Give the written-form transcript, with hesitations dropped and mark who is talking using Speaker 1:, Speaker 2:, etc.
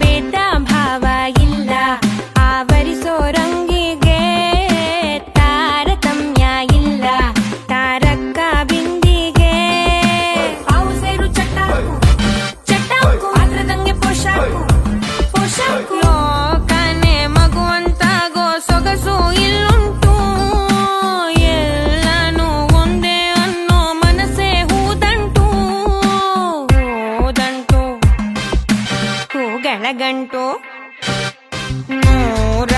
Speaker 1: ಭೇದ ಭಾವ ಇಲ್ಲ, ಆವರಿಸೋ ರಂಗಿಗೆ ತಾರತಮ್ಯ ಇಲ್ಲ. ತಾರಕ್ಕ ಬಿಂದಿಗೆ ಅವು ಸೇರು ಚಟ್ಟಾಕು ಚಟ್ಟಾಕು, ಅದ್ರದಂಗೆ ಪೋಷಾಕು ಪೋಷಾಕು. ಲೋಕನೆ ಮಗುವಂತಾಗೋ ಸೊಗಸು ಇಲ್ಲುಂಟು, ಎಲ್ಲಾನು ಒಂದೇ ಅನ್ನೋ ಮನಸ್ಸೇ ಹೂದಂಟು. ಹೂದಂಟು ಹೂಗಳ ಗಂಟು ನೂರ